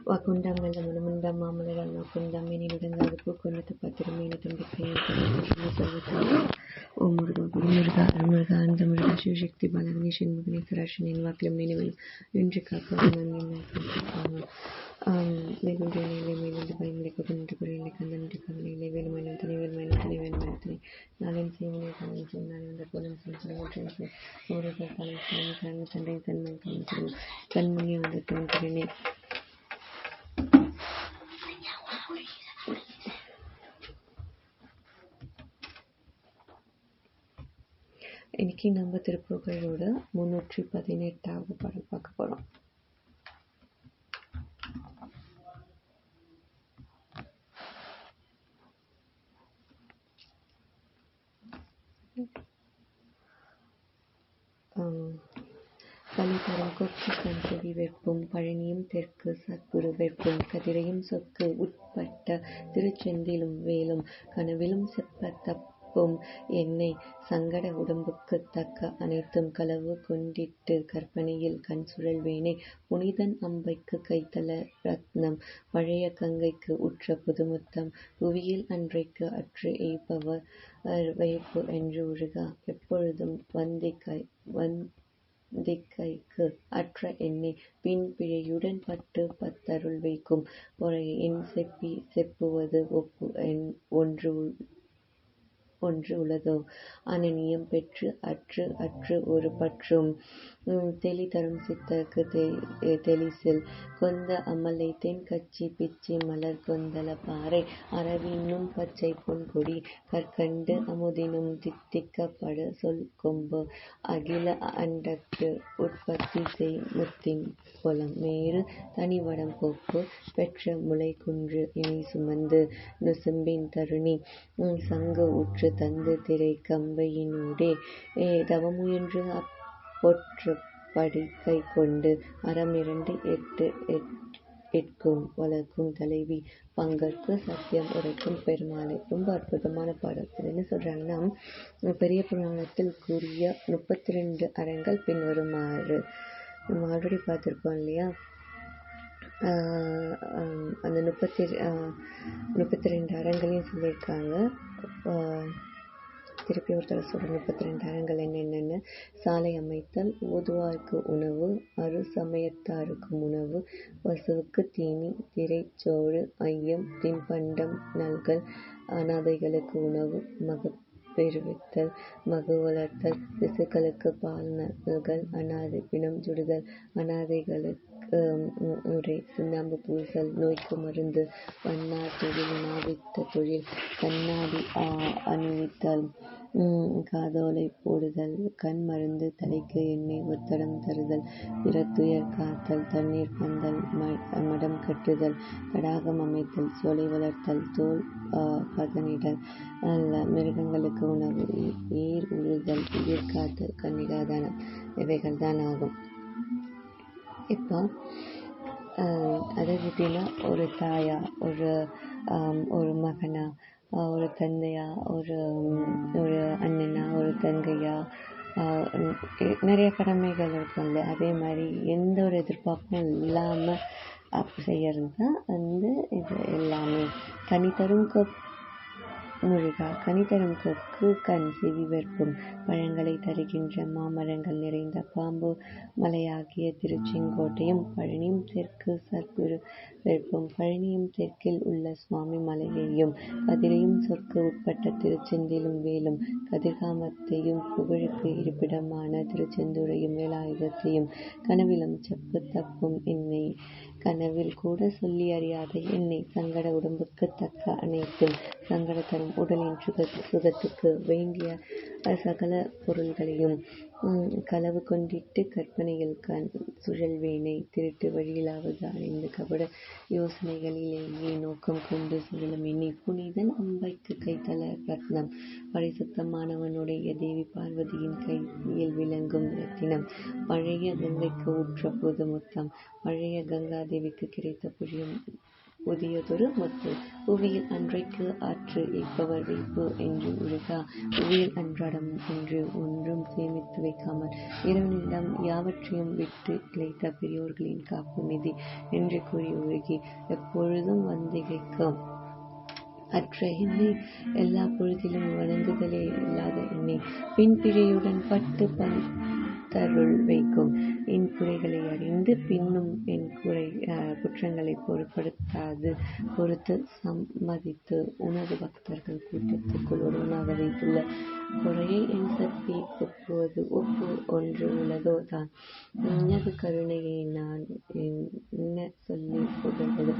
வகுண்டாம் வெள்ள முழுமுண்டாம் மாமலரால் நோக்குண்டாம் மேனி விடங்காது பூக்கொண்டத்து பத்திரம் மேனி தும்பிக்கையின் கருத்து சொல்வத்தால் ஓ முருகா குருமுருகா அருமுருகா அந்த முருகா சிவசக்தி பாலகனே சண்முகனே சராசனின் வாக்கிலும் நினைவிலும் இன்று காப்பாக வெகுண்டு இலை மேலிருந்து பயமில்லை கொண்டு குறையில்லை கந்தனிட்டு கவலை இல்லை வேலுமயனும் துணை வேலுமயனத்தினை நாளின் செய்வனை காலம் செய்யும் நாளை வந்த போலும் செய்யும் முருகா காலம் செய்யும் கண்ணு தண்டை தன்மன் காலம் செய்யும் கண்மணி வந்து தோன்றினே. இன்னைக்கு நம்ம திருப்புகழோட 318வது பாடல் பார்க்க போறோம். கலிதரம் கொக்கு கண்செவி வெப்பும் பழனியும் தெற்கு சத்குரு வெப்பும் கதிரையும் சொற்கு உட்பட்ட திருச்செந்திலும் வேலும் கனவிலும் செப்ப தப்பும் என்னை சங்கட உடம்புக்கு தக்க அனைத்தும் களவு கொண்டிட்டு கற்பனையில் கண் சுழல்வேனே புனிதன் அம்பைக்கு கைத்தல ரத்னம் பழைய கங்கைக்கு உற்ற புதுமுத்தம் புவியில் அன்றைக்கு அற்று எய்பவர் வைப்பு என்று உருகா எப்பொழுதும் வந்திக்கைக்கு அற்ற எண்ணெய் பின் பிழையுடன் பட்டு பத்தருள் வைக்கும் பொறையை என் செப்புவது ஒன்று உளதோ அனநியம் பெற்று அற்று ஒரு பற்றும் தெளிதரும் சித்தர்க்கு தெளிசில் கொந்த அமலை தென் கச்சி பிச்சி மலர் கொந்தல பாறை அரவினும் பச்சை பொன்கொடி கற்கண்டு அமுதினும் தித்திக்கப்பட சொல் கொம்பு அகில அண்டத்து உற்பத்தி செய் முத்தின் குளம் மேரு தனிவடம் போக்கு பெற்ற முளை குன்று இணை சுமந்து நுசும்பின் தருணி சங்கு உற்று தந்து திரை கம்பையினூடே தவமுயன்று அப்பொற்று படிக்கை கொண்டு அறமிரண்டு எட்கும் வளர்க்கும் தலைவி பங்கற்கு சத்தியம் உரைக்கும் பெருமாளை. ரொம்ப அற்புதமான பாடல். என்ன சொல்றாங்கன்னா, பெரிய புராணத்தில் கூறிய 32 அறங்கள் பின்வருமாறு. நம்ம ஆல்ரெடி பார்த்துருக்கோம் இல்லையா? அந்த 32 அறங்களையும் சொல்லியிருக்காங்க. திருப்பி ஒருத்தர சொல்ற 32 அறங்கள் என்னென்னு: சாலை அமைத்தல், ஓதுவார்க்கு உணவு, அரு சமயத்தாருக்கு உணவு, பசுவுக்கு தீனி, திரைச்சோறு, ஐயம், தின்பண்டம் நல்கல், அனாதைகளுக்கு உணவு, மகப்பெறுவித்தல், மகு வளர்த்தல், சிசுக்களுக்கு பால் நல்கல், அனாதை பிணம் சுடுதல், அனாதைகளுக்கு உரை, சுண்ணாம்பு பூசல், நோய்க்கு மருந்து, வண்ணார் தொழில், நாவித்த தொழில், கண்ணாடி அணிவித்தல், காதோலை போடுதல், கண் மருந்து, தலைக்கு எண்ணெய், ஒத்தடம் தருதல், பிறத்துயர் காத்தல், தண்ணீர் பந்தல், மடம் கட்டுதல், தடாகம் அமைத்தல், சோலை வளர்த்தல், தோல் பதனிடல், மிருகங்களுக்கு உணவு, ஏர் உழுதல், உயிர் காத்தல், கன்னிகாதானம், இவைகள் தான் ஆகும். இப்போ அதாவது எப்படின்னா, ஒரு தாயா, ஒரு மகனா, ஒரு தந்தையா, ஒரு அண்ணனா, ஒரு தங்கையா, நிறைய கடமைகள் இருக்கும்ல. அதே மாதிரி எந்த ஒரு எதிர்பார்ப்பும் இல்லாமல் செய்யறது தான் இது எல்லாமே. கனிதரும் கொக்கு கண் செவி வெற்பும் பழங்களை தருகின்ற மாமரங்கள் நிறைந்த பாம்பு மலையாகிய திருச்செங்கோட்டையும் பழனியும் தெற்கு சர்க்குரு வெற்பும் பழனியும் தெற்கில் உள்ள சுவாமி மலையையும் கதிரையும் சொற்கு உட்பட்ட திருச்செந்திலும் வேலும் கதிர்காமத்தையும் புகழுக்கு இருப்பிடமான திருச்செந்துரையும் வேலாயுதத்தையும் கனவிலும் செப்பு தப்பும் என்னை கனவில் கூட சொல்லி அறியாத என்னை சங்கட உடம்புக்கு தக்க அனைத்தும் சங்கட தரும் உடலின் சுகத்துக்கு வேண்டிய சகல பொருள்களையும் களவு கொண்டிட்டு கற்பனையில் கண் சுழல்வேனை திருட்டு வழியிலாவது அடைந்து கபட யோசனைகளிலேயே நோக்கம் கொண்டு சுழலும் எண்ணி புனிதன் அம்பைக்கு கைத்தல ரத்னம் பரிசுத்தமானவனுடைய தேவி பார்வதியின் கையில் விளங்கும் ரத்தினம் பழைய கங்கைக்கு ஊற்ற புது முத்தம் பழைய கங்காதேவிக்கு கிடைத்த உதியதொரு முத்து. புவியில் அன்றைக்கு ஆற்று ஏற்பவர் வைப்பு என்று உருகா. புவியில் அன்றாடம் என்று ஒன்றும் சேமித்து வைக்காமல் இறைவனிடம் யாவற்றையும் விட்டு இழைத்த பெரியோர்களின் காப்பு நிதி என்று கூறி உருகி எப்பொழுதும் வந்திகைக்கும் அற்ற என்னை எல்லா பொழுதிலும் வணங்குதலே இல்லாத என்னை பின்பிழையுடன் பட்டு தருள் வைக்கும். என் குறைகளை அறிந்து பின்னும் என் குற்றங்களை பொறுத்து சம்மதித்து உனது பக்தர்கள் கூட்டத்துக்குள் ஒருவனாக வைத்துள்ள குறையை என் சக்தி ஒப்புவது ஒன்று உள்ளதோ தான். உனது கருணையை நான் என்ன சொல்லி புகழ்வது?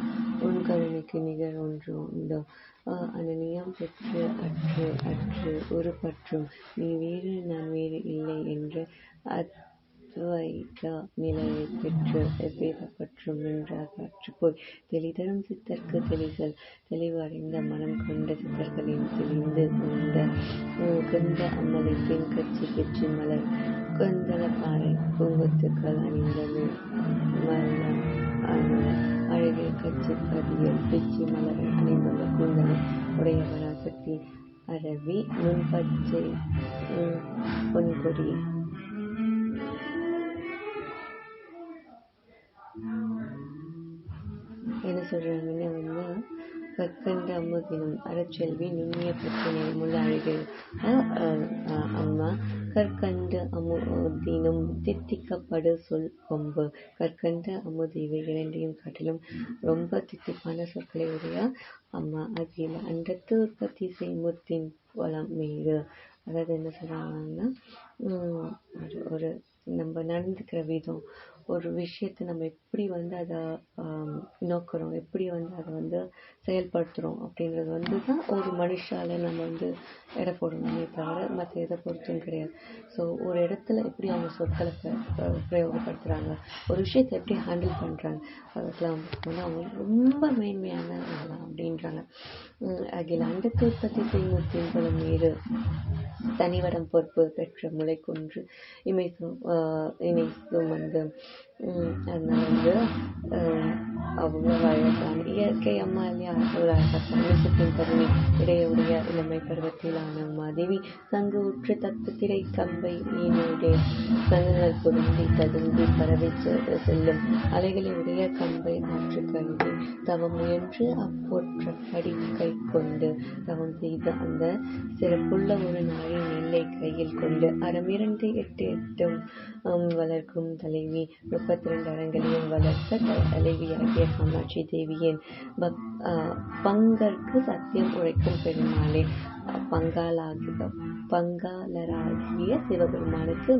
உன் கருணைக்கு நிகர் ஒன்று உண்டோ? அனநியம் பெற்று அற்று ஒரு பற்றும் நீ வேறு நான் வேறு இல்லை என்ற அத்வைத நிலையை பெற்று எவ்வேத பற்றும் நின்றாக அற்றுப்போய் தெளிதரும் சித்தர்க்கு தெளிதல் தெளிவு அடைந்த மனம் கொண்ட சித்தர்களின் தெளிந்து உணர்ந்த கொண்ட அம்மலை பெண் கட்சி பெற்று மலர் கொந்தள பாறை பூங்கொத்துக்கள் அணிந்த மலம் அழகில் கட்சி பதியல் பிச்சி மலரை அணிந்துள்ள கூந்தலை உடைய பராசக்தி அரவி நுண்பச்சை பொன்கொடி என்ன சொல்றாங்கன்னா கற்கண்ட அம்முதினும் அறச்செல்வி நுண்ணிய பச்சை நிறமுள்ள அழகில் அம்மா கற்கண்டு அமுதினும் தித்திக்கப்படு சொல் கொம்பு. கற்கண்டு அமுது இவை இரண்டையும் காட்டிலும் ரொம்ப தித்திப்பான சொற்களை உடைய அம்மா அகில அண்டத்து உற்பத்தி செய்முத்தின் வளம் மீது. அதாவது என்ன சொல்றாங்கன்னா ஒரு நம்ம நடந்துக்கிற விதம், ஒரு விஷயத்தை நம்ம எப்படி அதை நோக்கிறோம், எப்படி அதை செயல்படுத்துகிறோம் அப்படின்றது தான் ஒரு மனுஷால நம்ம எடை போடணுமே தவிர மற்ற எதை பொறுத்தும் கிடையாது. ஸோ ஒரு இடத்துல எப்படி அவங்க சொற்களை பிரயோகப்படுத்துகிறாங்க, ஒரு விஷயத்தை எப்படி ஹேண்டில் பண்ணுறாங்க, அதுக்கெல்லாம் அவங்க ரொம்ப மேன்மையான அப்படின்றாங்க. அகில அண்டத்து உற்பத்தி செய்முத்தின் பலம் மீது தனிவடம் பொறுப்பு பெற்ற முளை கொன்று இணை சுமந்து. அதனால அவ்வளோ அழகான இயற்கை அம்மா இல்லையா, ஒரு அழகான கருணை இடையுடைய இளமை பருவத்திலான மாதேவி சங்கு உற்று தத்து திரை கம்பை ஈனுடைய சங்கங்கள் பொருந்தி ததும்பி பரவி செல்லும் அலைகளை உடைய கம்பை ஆற்று கழுவி தவம் முயன்று அப்பொற்றப்படி கை கொண்டு தவம் செய்து அந்த சிறப்புள்ள ஒரு நாளின் நெல்லை கையில் கொண்டு அறமிரண்டு எட்டும் வளர்க்கும் தலைவி 32 அறங்களையும் வளர்த்த தலைவியாகிய காமாட்சி தேவியின் பங்கற்கு சத்தியம் உழைக்கும் பெருமாளே. பங்காளராகிய சிவபெருமானுக்கு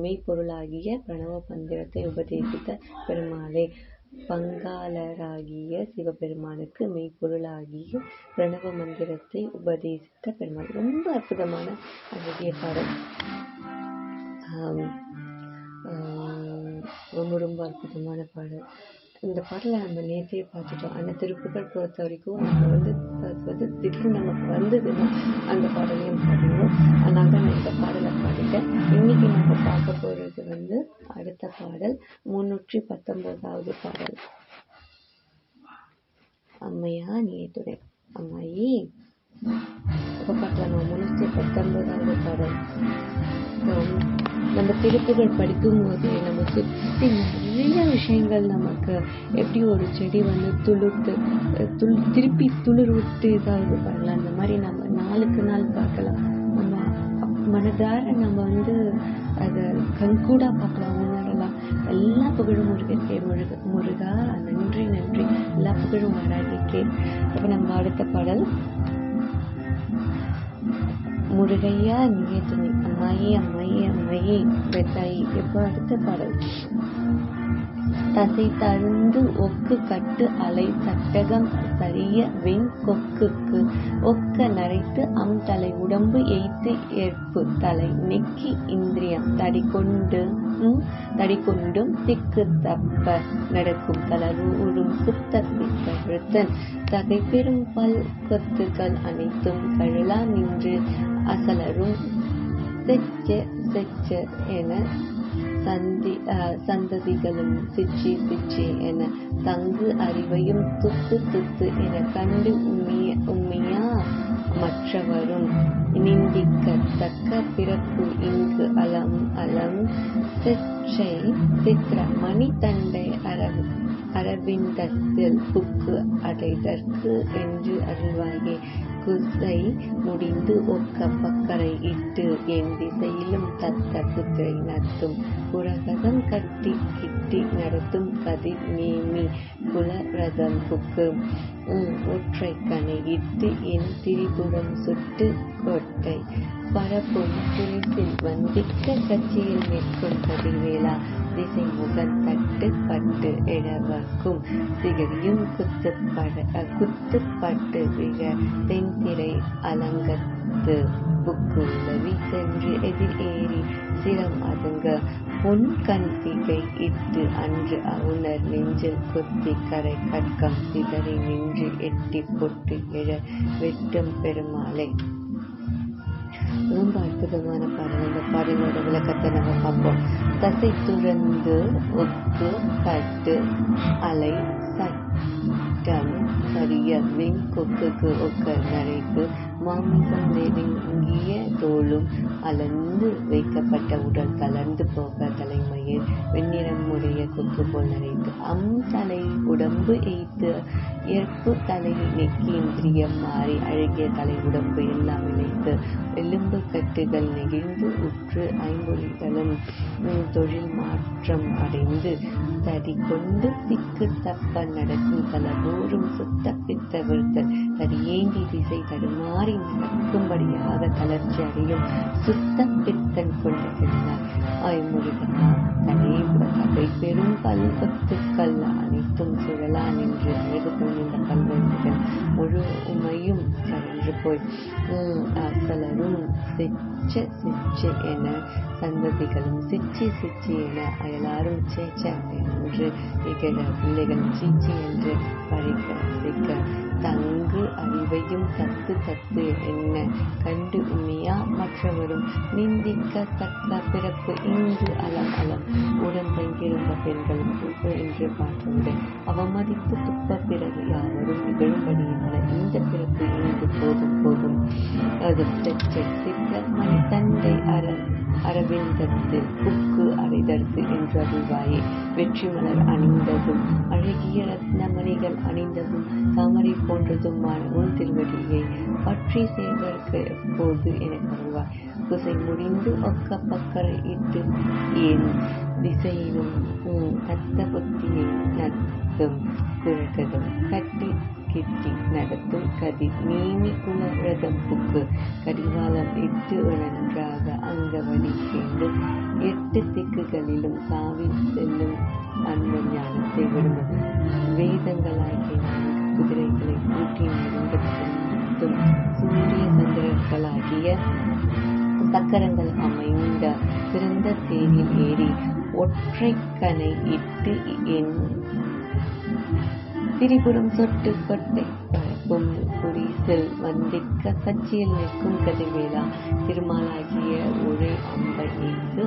மெய்ப்பொருளாகிய பிரணவ மந்திரத்தை உபதேசித்த பெருமாளே. பங்காளராகிய சிவபெருமானுக்கு மெய்ப்பொருளாகிய பிரணவ மந்திரத்தை உபதேசித்த பெருமாள். ரொம்ப அற்புதமான அழகிய பாடல். ரொம்ப அற்புதமான பாடல். இந்த பாடலை நம்ம நேற்றே பார்த்துட்டோம். ஆனால் திருப்புகழ் பொறுத்த வரைக்கும் நம்ம திடீர்னு நமக்கு வந்ததுன்னா அந்த பாடலையும் பாடணும். அதனால தான் நான் இந்த பாடலை பாடிட்டேன். இன்னைக்கு நம்ம பார்க்க போறது அடுத்த பாடல் 319வது பாடல். அம்மையா நீயே துணை. அம்மாயி இப்போ பார்க்கலாம். 319வது பாடல். நம்ம திருப்புகழ் படிக்கும் போது நம்ம சுற்றி நிறைய விஷயங்கள் நமக்கு எப்படி ஒரு செடி திருப்பி துளிர் விட்டு இதாவது பாருங்களா, அந்த மாதிரி நம்ம நாளுக்கு நாள் பார்க்கலாம். நம்ம மனதார நம்ம அதை கண்கூடா பார்க்கலாம், உணரலாம். எல்லா புகழும் முருகற்கே. முருகா நன்றி நன்றி, எல்லா புகழும் வராதிக்கே. அப்போ நம்ம அடுத்த பாடல் முருகையா நீயே துணை. அம்மாயே அம்மாயே அம்மாயே பெத்தாயி. இப்போ அடுத்த பாடல் தசை தழுந்து ஒக்கு கட்டு அலை தட்டகம் சரிய வெண் கொக்குக்கு ஒக்க நரைத்து தலை உடம்பு எய்த்து ஏற்பு தலை நெக்கி இந்திரியம் தடிக்கொண்டும் திக்கு தப்ப நடக்கும் தளர்வுறும் சுத்த சித்தன் தகை பெரும் பல் கொத்துக்கள் அனைத்தும் கழலா நின்று அசலரும் செச்ச என சந்ததிகளும் சிச்சி என தங்கு அறிவையும் துத்து துத்து என கண்டு உம்மியா மற்றவரும் நிந்திக்கத்தக்க பிறப்பு இங்கு அலம் அலம் சிற்றை சித்திர மணி தண்டை அரவிந்தத்தில் புக்கு அடைதற்கு என்று அருள்வாயே. குசை முடிந்து ஒக்க பக்கரை இட்டு என் திசையிலும் தத்த புத்திரை நத்தும் புறகதம் கட்டி கிட்டி நடத்தும் கதிர் நேமி குலரதம் புக்கு ஒற்றை கனை இட்டு என் திரிபுரம் சுட்டு கொட்டை பரப்பும் புரிசில் வந்திக்க கட்சியில் நிற்கும் கதிர்வேலா திசை முகன் தட்டு பட்டு எழவர்க்கும் சிகரியும் குத்துப்பட்டு விழ தென்திரை அலங்கத்து புக்கு உலவி சென்று எதிர் ஏறி சிரம் அதுங்க பொன் கண் திகை இட்டு அன்று அவுணர் நெஞ்சில் குத்தி கரை கட்கம் சிதறி நின்று எட்டி பொட்டு எழ வெட்டும் பெருமாளை. ரொம்ப அற்புதமான பாடல். இந்த பாடலோட விளக்கத்தை நம்ம பார்ப்போம். தசை துறந்து ஒக்கு கட்டு அலை சட்டம் சரிய வெண் கொக்குக்கு ஒக்க நரைக்கு மாமிசம் நெருங்கிய தோளும் அளந்து வைக்கப்பட்ட உடல் தளர்ந்து போக தலைமயிர் வெண்ணிறமுடைய கொக்கு போல் நரைத்து தலை உடம்பு எய்த்து ஏற்பு தலை நெக்கி இந்திரியம் மாறி அழகிய தலை உடம்பு எல்லாம் இணைத்து எலும்பு கட்டுகள் நெகிழ்ந்து உற்று ஐம்பொறிகளும் தொழில் மாற்றம் அடைந்து தடி கொண்டு திக்கு தப்ப நடக்கும் தலதோறும் சுத்த பித்த விருத்தல் தடியேந்தி திசை தடுமாறி நடக்கும்படியாக தளர்ச்சி அடையும் சுத்த பித்தன் கொண்டு கிடந்தார். ஆய்மொழிகளா தடை பெரும் பல் கொத்துக்கள் அனைத்தும் சுழலா நின்று அழகு கொண்டிருந்த பல்வெட்டுகள் முழு உமையும் கரன்று போய் அசலரும் சிச்ச என சந்ததிகளும் சிச்சி என அயலாரும் சேச்ச என்று இகழ பிள்ளைகள் சீச்சி என்று பறிக்க சிக்க தங்கு அறிவையும் தத்து என்ன கண்டு உண்மையா மற்றவரும் நிந்திக்க தக்க பிறப்பு இங்கு அலம் அலம் உடன் தங்கியிருந்த பெண்களும் என்று பாட்டுண்டு அவமதித்து துப்ப பிறகு யாவரும் இகழும்படியான இந்த பிறப்பு இங்கு போதும் அது சித்த மணி தண்டை அரவிந்தத்து புக்கு அடைதற்கு என்று அருள்வாயே. வெற்றி மலர் அணிந்ததும் அழகிய ரத்னமணிகள் அணிந்ததும் தாமரை போன்றதுமான உன் திருவடியை பற்றி சேர்வதற்கு எப்போது எனக்கு அருள்வாய். குசை முடிந்து ஒக்க பக்கரை இட்டு என் திசையிலும் தத்த புத்தியை நத்தும் குழக்கதும் கட்டி கிட்டி நடத்தும் கதிர் நீமி குலரதம் புக்கு கடிவாளம் இட்டு நன்றாக அங்கவழி கேண்டு 8 திக்குகளிலும் தாவில் செல்லும் அன்பு ஞானத்தை விடுமும் வேதங்களாகிய குதிரைகளை கூட்டி நெருங்க செலுத்தும் சூரிய சந்திரர்களாகிய சக்கரங்கள் அமைந்த சிறந்த தேரில் ஏறி ஒற்றை கனை இட்டு என் திரிபுரம் சொட்டு கொட்டை பரப்பும் புரிசில் வந்திக்க கட்சியில் நிற்கும் கதிர்வேலா திருமாலாகிய ஒரே அம்பை எய்து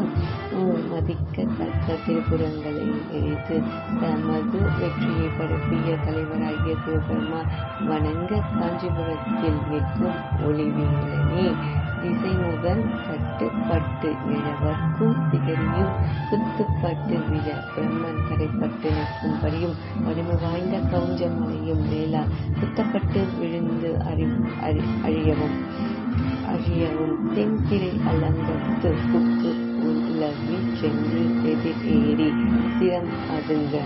மதிக்கத்தக்க திரிபுரங்களை எரித்து தமது வெற்றியை பரப்பிய தலைவராகிய சிவபெருமான் வணங்க காஞ்சிபுரத்தில் நிற்கும் ஒளிவீழனே திசைமுகன் கட்டுப்பட்டு இழவர்க்கும் சிகரியும் குத்துப்பட்டு விழ பிரம்மன் கரைப்பட்டு நிற்கும்படியும் வலிமை வாய்ந்த கவுஞ்சமலையும் மேலால் குத்தப்பட்டு விழுந்து அழியவும் தென்திரை அலங்கத்து புக்கு உலகி சென்று எதிர் ஏறி சிரம் அதுங்க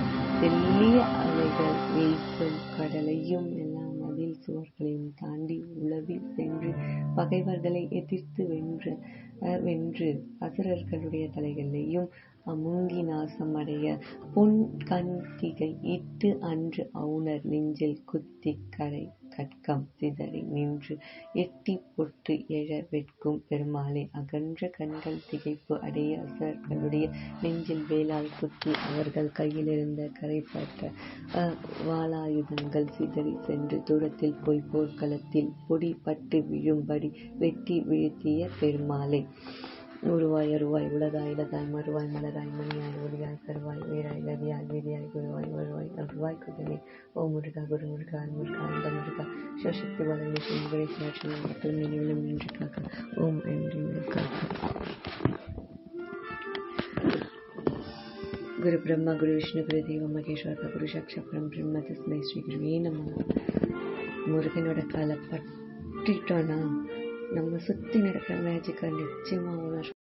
தெல்லிய அலைகள் வீசும் கடலையும் எல்லாம் மதில் சுவர்களையும் தாண்டி உலவி சென்று பகைவர்களை எதிர்த்து வென்று அசுரர்களுடைய தலைகளையும் அமுங்கி நாசம் அடைய பொன் கண் திகை இட்டு அன்று அவுணர் நெஞ்சில் குத்தி கரை கட்கம் சிதறி நின்று எட்டி பொட்டு எழ வெட்கும் பெருமாளே. அகன்ற கண்கள் திகைப்பு அடைய அசுரர்களுடைய நெஞ்சில் வேலால் குத்தி அவர்கள் கையிலிருந்த கரைப்பட்ட வாளாயுதங்கள் சிதறி சென்று தூரத்தில் போய் போர்க்களத்தில் பொடி பட்டு விழும்படி வெட்டி வீழ்த்திய பெருமாளே. உருவாய் அருவாய் உலகாய் இலகாய் மறுவாய் மலராய் மணியாய் ஒளியாய் கருவாய் வேராய் கதியாய் வேதியாய் குருவாய் வருவாய் அருவாய் குதமே ஓ முருகா குரு முருகா முருகா அந்த முருகா சிவசக்தி வளர்ச்சி முகரேஸ்வரட்சி மக்கள் நினைவிலும் நின்று காக்க ஓம் என்று காக்க. குரு பிரம்மா குரு விஷ்ணு குரு தெய்வம் மகேஸ்வர குரு சாட்சாத் பரம்பிரம்ம தஸ்மை ஸ்ரீ குருவே நமः. முருகனோட காலை பற்றிட்டோன்னா நம்ம சுற்றி நடக்கிற மேஜிக்கை நிச்சயமாக உணர்வோம்.